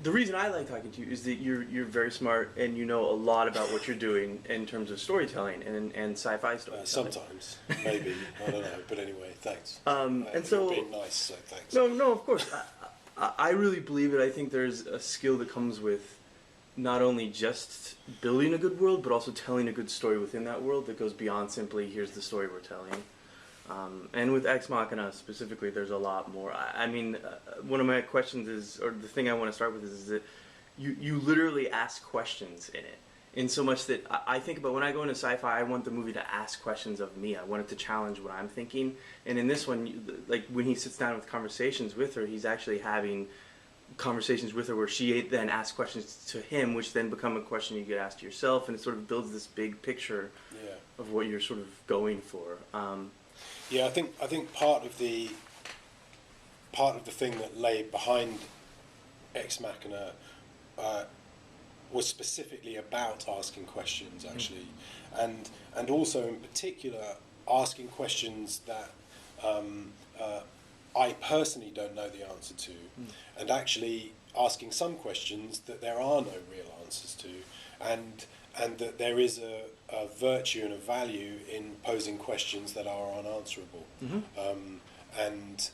the reason I like talking to you is that you're very smart and you know a lot about what you're doing in terms of storytelling and sci-fi storytelling. Sometimes, maybe, I don't know. But anyway, thanks. And so you're being nice, so thanks. No, of course. I really believe it. I think there's a skill that comes with not only just building a good world, but also telling a good story within that world that goes beyond simply here's the story we're telling. And with Ex Machina specifically, there's a lot more. I mean, one of my questions is, or the thing I want to start with is that you literally ask questions in it. In so much that I think about when I go into sci-fi, I want the movie to ask questions of me. I want it to challenge what I'm thinking. And in this one, like when he sits down with conversations with her, he's actually having conversations with her where she then asks questions to him, which then become a question you get asked to yourself, and it sort of builds this big picture of what you're sort of going for. Yeah, I think part of the thing that lay behind Ex Machina was specifically about asking questions, actually, and also in particular asking questions that I personally don't know the answer to, and actually asking some questions that there are no real answers to, and that there is a virtue and a value in posing questions that are unanswerable. And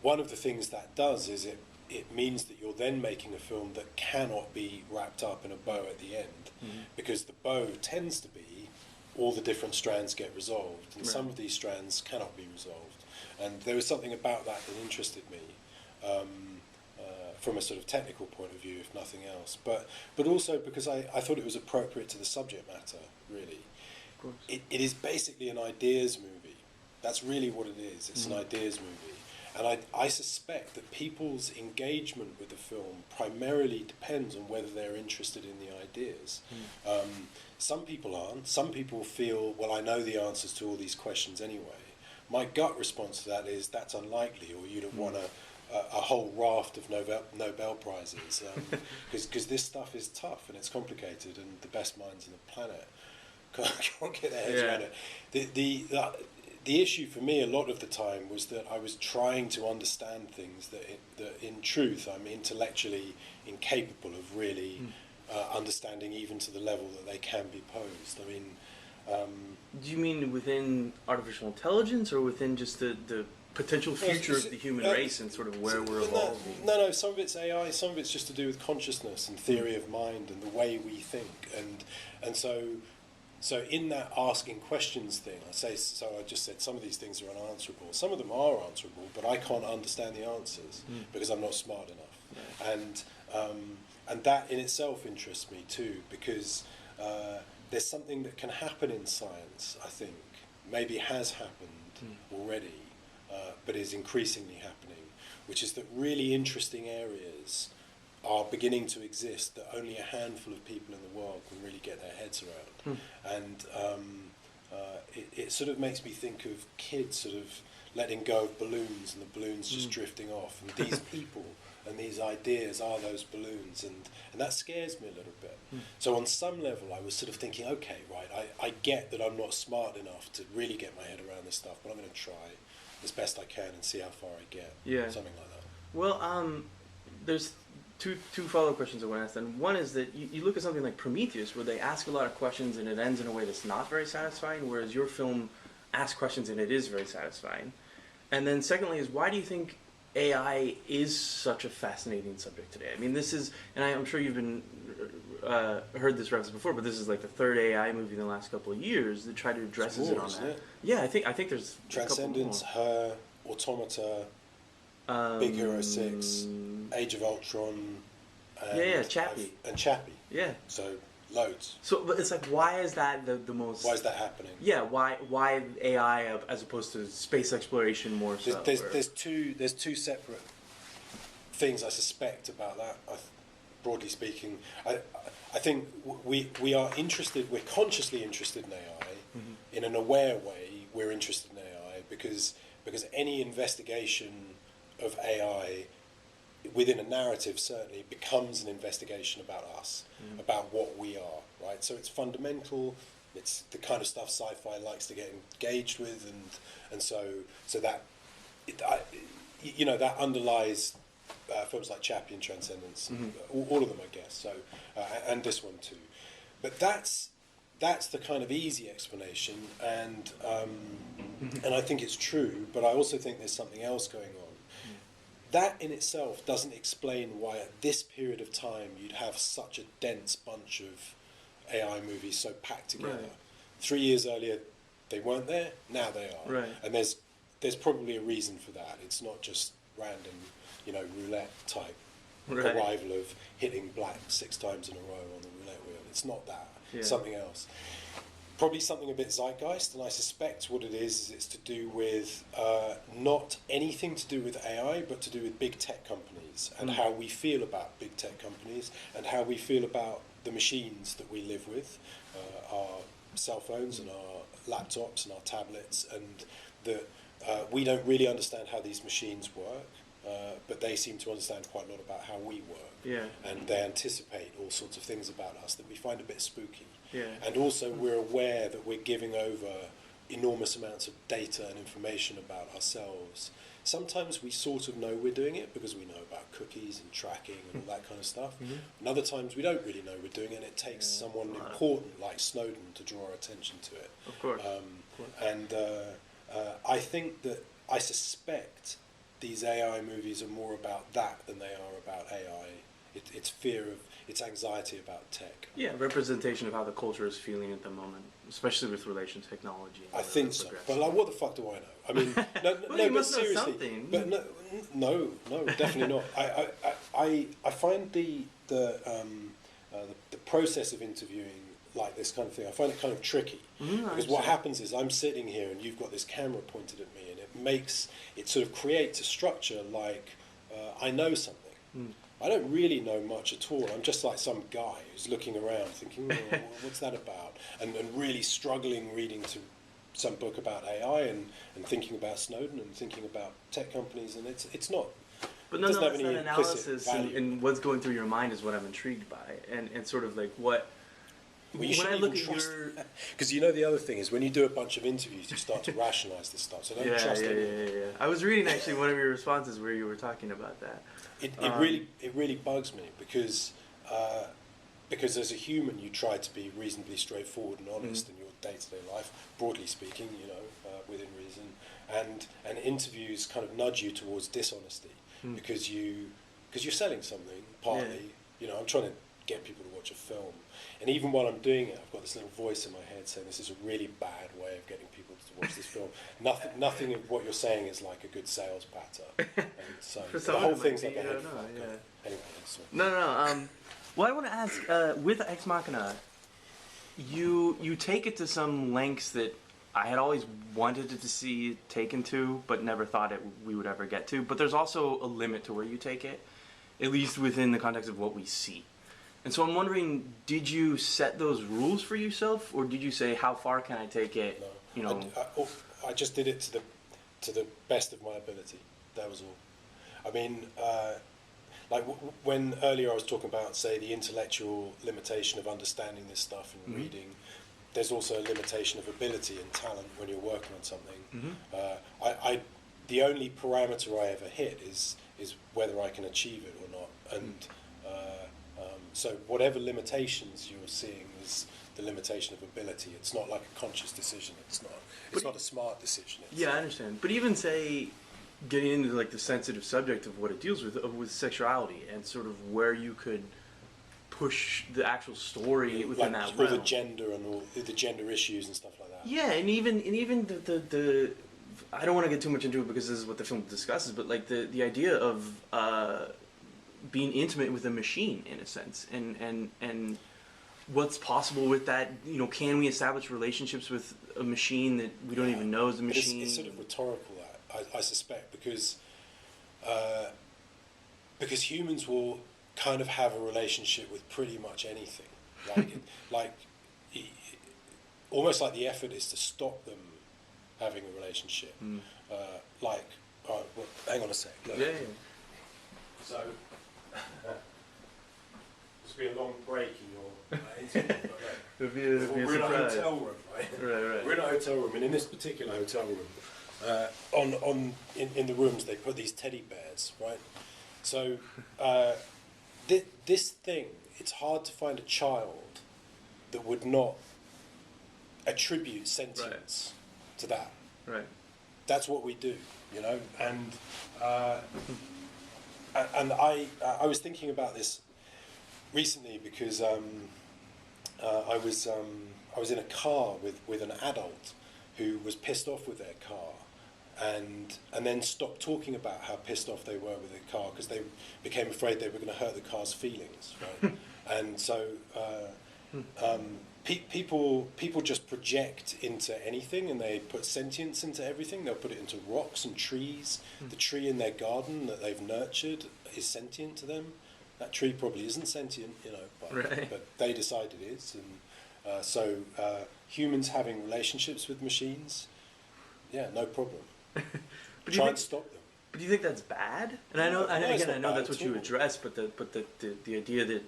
one of the things that does is it means that you're then making a film that cannot be wrapped up in a bow at the end, because the bow tends to be all the different strands get resolved, and some of these strands cannot be resolved. And there was something about that that interested me, from a sort of technical point of view, if nothing else. But also because I thought it was appropriate to the subject matter, really. Of course. It is basically an ideas movie. That's really what it is. It's an ideas movie. And I suspect that people's engagement with the film primarily depends on whether they're interested in the ideas. Some people aren't. Some people feel, well, I know the answers to all these questions anyway. My gut response to that is that's unlikely, or you'd have won a whole raft of Nobel Prizes, because this stuff is tough and it's complicated, and the best minds on the planet can't get their heads around it. The issue for me a lot of the time was that I was trying to understand things that in truth I'm intellectually incapable of really understanding, even to the level that they can be posed. I mean, do you mean within artificial intelligence, or within just the potential future of the human race and sort of where we're evolving? No, some of it's AI, some of it's just to do with consciousness and theory of mind and the way we think, and so in that asking questions thing, I just said some of these things are unanswerable. Some of them are answerable, but I can't understand the answers because I'm not smart enough. And that in itself interests me too, because there's something that can happen in science, I think, maybe has happened already, but is increasingly happening, which is that really interesting areas are beginning to exist that only a handful of people in the world can really get their heads around. And it sort of makes me think of kids sort of letting go of balloons, and the balloons just drifting off, and these people and these ideas are those balloons, and that scares me a little bit. So on some level I was sort of thinking, okay, right, I get that I'm not smart enough to really get my head around this stuff, but I'm going to try as best I can and see how far I get. Something like that. Well, there's two follow-up questions I want to ask. And one is that you look at something like Prometheus, where they ask a lot of questions and it ends in a way that's not very satisfying, whereas your film asks questions and it is very satisfying. And then secondly is, why do you think AI is such a fascinating subject today? I mean, this is, and I'm sure you've been heard this reference before, but this is like the third AI movie in the last couple of years that tried to address it on that. Yeah, I think there's Transcendence, Her, Automata, Big Hero 6, Age of Ultron, and Chappie. And Chappie. Yeah. So loads. So, but it's like, why is that the most? Why is that happening? Yeah, why AI as opposed to space exploration more so? There's two separate things I suspect about that. Broadly speaking, I think we are interested. We're consciously interested in AI in an aware way. We're interested in AI because any investigation of AI within a narrative certainly becomes an investigation about us, about what we are, right? So it's fundamental. It's the kind of stuff sci-fi likes to get engaged with, and so that that underlies films like Chappie and Transcendence, all of them, I guess. So, and this one too. But that's the kind of easy explanation, and I think it's true. But I also think there's something else going on. That in itself doesn't explain why at this period of time you'd have such a dense bunch of AI movies so packed together. Right. 3 years earlier, they weren't there. Now they are. Right. And there's probably a reason for that. It's not just random, roulette type arrival of hitting black 6 times in a row on the roulette wheel. It's not that. Yeah. Something else. Probably something a bit zeitgeist, and I suspect what it is it's to do with not anything to do with AI, but to do with big tech companies and how we feel about big tech companies and how we feel about the machines that we live with, our cell phones and our laptops and our tablets, and that we don't really understand how these machines work, but they seem to understand quite a lot about how we work. Yeah. And they anticipate all sorts of things about us that we find a bit spooky. Yeah. And also we're aware that we're giving over enormous amounts of data and information about ourselves. Sometimes we sort of know we're doing it because we know about cookies and tracking and all that kind of stuff. And other times we don't really know we're doing it, and it takes someone important like Snowden to draw our attention to it. Of course. And I suspect these AI movies are more about that than they are about AI. It's it's anxiety about tech. Yeah, representation of how the culture is feeling at the moment, especially with relation to technology. I think so. But like, what the fuck do I know? I mean, well, no, you but must know seriously. something. But no, definitely not. I find the process of interviewing like this kind of thing, I find it kind of tricky. Because what happens is I'm sitting here and you've got this camera pointed at me, and it sort of creates a structure like I know something. I don't really know much at all. I'm just like some guy who's looking around thinking, what's that about? And really struggling reading to some book about AI and thinking about Snowden and thinking about tech companies, and it's not. But no, that analysis and what's going through your mind is what I'm intrigued by, and sort of like what. Well, when I look at your, because the other thing is when you do a bunch of interviews, you start to rationalize this stuff. So don't trust anyone. Yeah. I was reading actually one of your responses where you were talking about that. It really bugs me because as a human you try to be reasonably straightforward and honest in your day-to-day life, broadly speaking, within reason, and interviews kind of nudge you towards dishonesty because you're selling something partly. I'm trying to get people to watch a film, and even while I'm doing it, I've got this little voice in my head saying this is a really bad way of getting people to watch this film. Nothing of what you're saying is like a good sales patter. And so the whole thing's like a head fuck. Anyway, No. Well, I want to ask with Ex Machina, you take it to some lengths that I had always wanted to see it taken to, but never thought we would ever get to. But there's also a limit to where you take it, at least within the context of what we see. And so I'm wondering, did you set those rules for yourself, or did you say, how far can I take it? No. I just did it to the best of my ability. That was all. I mean, when earlier I was talking about, say, the intellectual limitation of understanding this stuff and reading, there's also a limitation of ability and talent when you're working on something. The only parameter I ever hit is whether I can achieve it or not, and so whatever limitations you're seeing is the limitation of ability. It's not like a conscious decision. It's not a smart decision. I understand. But even say, getting into like the sensitive subject of what it deals with sexuality and sort of where you could push the actual story within that realm. All the gender and all the gender issues and stuff like that. Yeah, and even the I don't want to get too much into it because this is what the film discusses, but like the idea of being intimate with a machine in a sense, and what's possible with that. Can we establish relationships with a machine that we don't even know is a machine? It's sort of rhetorical, that I suspect, because humans will kind of have a relationship with pretty much anything, almost like the effort is to stop them having a relationship. Hang on a sec. So this will be a long break in your interview. We're in a hotel room, right? Right. We're in a hotel room, and in this particular hotel room, in the rooms they put these teddy bears, right? So this thing, it's hard to find a child that would not attribute sentience to that. Right. That's what we do, you know. And I was thinking about this recently because I was in a car with an adult who was pissed off with their car, and then stopped talking about how pissed off they were with their car because they became afraid they were going to hurt the car's feelings, right? And so people just project into anything, and they put sentience into everything. They'll put it into rocks and trees. The tree in their garden that they've nurtured is sentient to them. That tree probably isn't sentient, you know, but they decide it is. And so humans having relationships with machines, yeah, no problem. Try and stop them. But do you think that's bad? And I know, I know that's what you address, but the idea that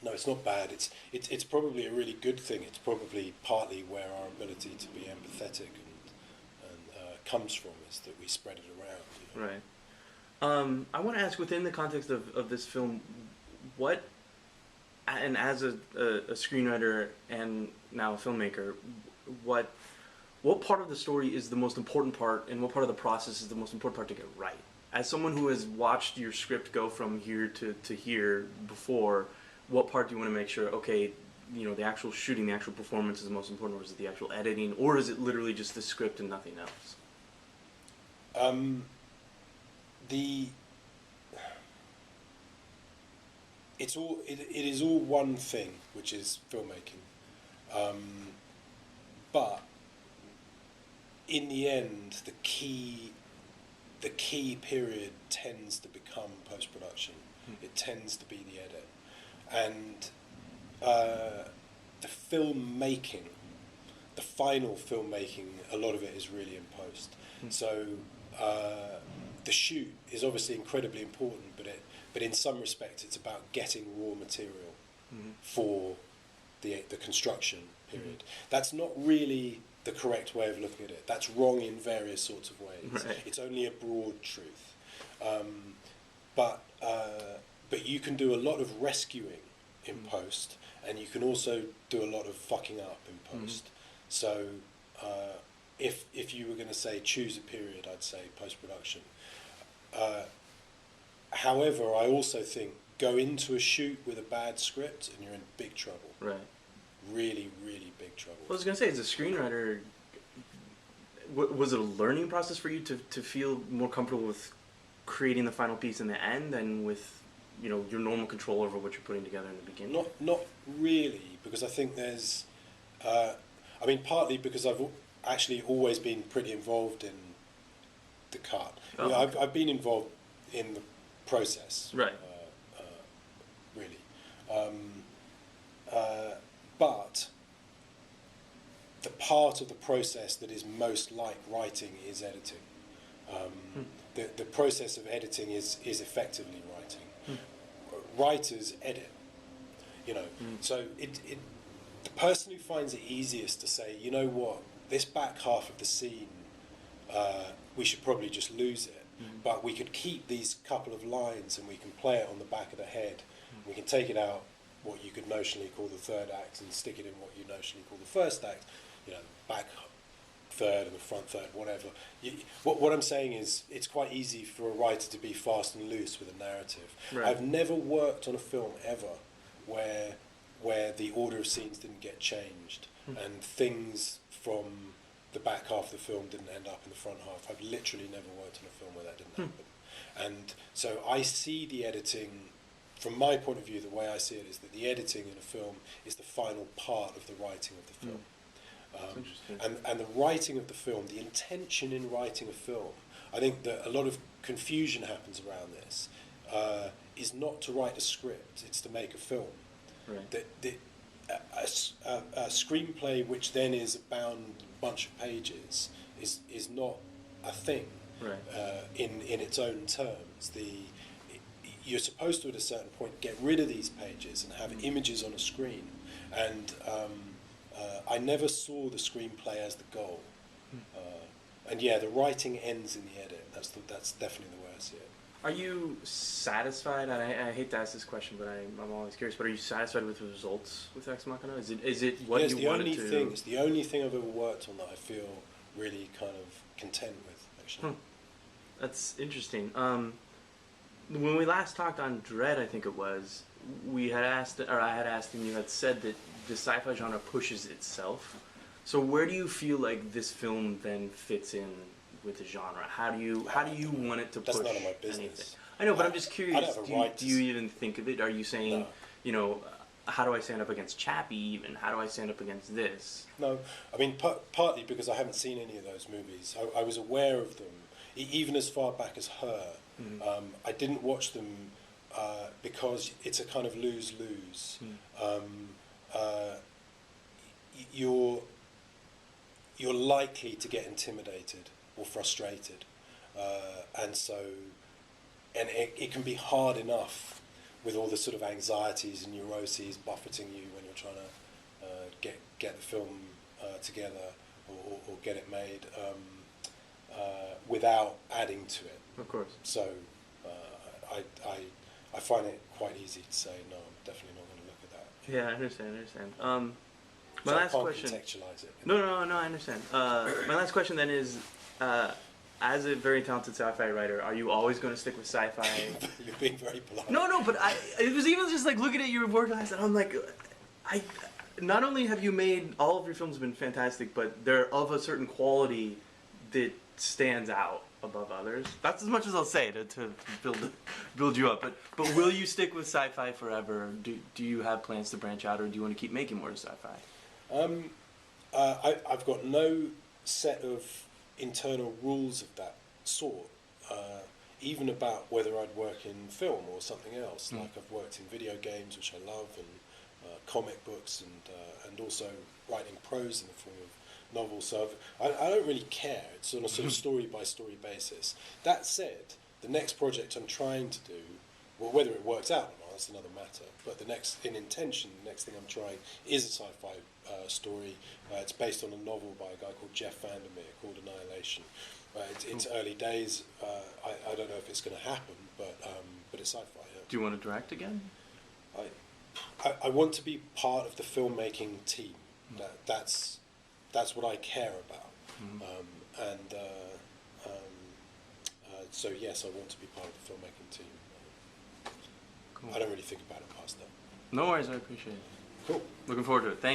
no, it's not bad. It's probably a really good thing. It's probably partly where our ability to be empathetic and comes from, is that we spread it around. You know? Right. I want to ask, within the context of this film, what, and as a screenwriter and now a filmmaker, what part of the story is the most important part, and what part of the process is the most important part to get right? As someone who has watched your script go from here to here before, what part do you want to make sure, okay, you know, the actual shooting, the actual performance is the most important, or is it the actual editing, or is it literally just the script and nothing else? It is all one thing, which is filmmaking, but in the end, the key period tends to become post-production. It tends to be the edit, and the filmmaking, the final filmmaking, a lot of it is really in post. So the shoot is obviously incredibly important, but in some respects it's about getting raw material for the construction period. That's not really the correct way of looking at it. That's wrong in various sorts of ways. Right. It's only a broad truth. But you can do a lot of rescuing in post, and you can also do a lot of fucking up in post. So if you were going to say choose a period, I'd say post-production. However, I also think go into a shoot with a bad script and you're in big trouble. Right. Really, really big trouble. Well, I was going to say, as a screenwriter, was it a learning process for you to feel more comfortable with creating the final piece in the end than with, you know, your normal control over what you're putting together in the beginning? Not really, because I think there's, partly because I've actually always been pretty involved in the cut. Oh, you know, okay. I've been involved in the process, right? Really, but the part of the process that is most like writing is editing. The process of editing is effectively writing. Writers edit, you know. So the person who finds it easiest to say, you know what, this back half of the scene, we should probably just lose it, but we could keep these couple of lines and we can play it on the back of the head. We can take it out, what you could notionally call the third act, and stick it in what you notionally call the first act. You know, back third and the front third, whatever. What I'm saying is, it's quite easy for a writer to be fast and loose with a narrative. Right. I've never worked on a film ever where the order of scenes didn't get changed and things from the back half of the film didn't end up in the front half. I've literally never worked on a film where that didn't happen. And so I see the editing, from my point of view, the way I see it is that the editing in a film is the final part of the writing of the film. And the writing of the film, the intention in writing a film, I think that a lot of confusion happens around this, is not to write a script, it's to make a film. Right. A screenplay which then is a bound bunch of pages is not a thing. Right. In its own terms. You're supposed to, at a certain point, get rid of these pages and have images on a screen. And I never saw the screenplay as the goal. And yeah, the writing ends in the edit. That's definitely the way I see it. Are you satisfied? And I hate to ask this question, but I'm always curious. But are you satisfied with the results with Ex Machina? Is it what Yeah, you wanted to? It's the only thing I've ever worked on that I feel really kind of content with, actually. That's interesting. When we last talked on Dread, I think it was, we had asked, or I had asked, and you had said that the sci-fi genre pushes itself. So where do you feel like this film then fits in with the genre? How do you want it to push? That's none of my business. Anything? I know, but I'm just curious. I don't have a right Do you even think of it? Are you saying, No. How do I stand up against Chappie? Even how do I stand up against this? No, I mean partly because I haven't seen any of those movies. I was aware of them, even as far back as Her. Mm-hmm. I didn't watch them because it's a kind of lose-lose. You're likely to get intimidated or frustrated, and it can be hard enough with all the sort of anxieties and neuroses buffeting you when you're trying to get the film together or get it made without adding to it. Of course. So I find it quite easy to say no. I'm definitely not going to look at that. Yeah, I understand. My So last I can't question. contextualize it. No, I understand. My last question then is, as a very talented sci-fi writer, are you always going to stick with sci-fi? You're being very polite. No, but it was even just like looking at your work list, and I'm like, not only have you made, all of your films have been fantastic, but they're of a certain quality that stands out above others. That's as much as I'll say to build you up. But will you stick with sci-fi forever? Do you have plans to branch out, or do you want to keep making more sci-fi? I've got no set of internal rules of that sort, even about whether I'd work in film or something else. Like I've worked in video games, which I love, and comic books, and also writing prose in the form of novels. So I don't really care. It's on a sort of story by story basis. That said, the next project I'm trying to do, well, whether it works out or not, that's another matter. But the next thing I'm trying is a sci-fi story. It's based on a novel by a guy called Jeff Vandermeer called Annihilation. It's early days. I don't know if it's going to happen, but it's sci-fi. Yeah. Do you want to direct again? I want to be part of the filmmaking team. That's what I care about. So yes, I want to be part of the filmmaking team. Cool. I don't really think about it past that. No worries, I appreciate it. Cool. Looking forward to it. Thank you.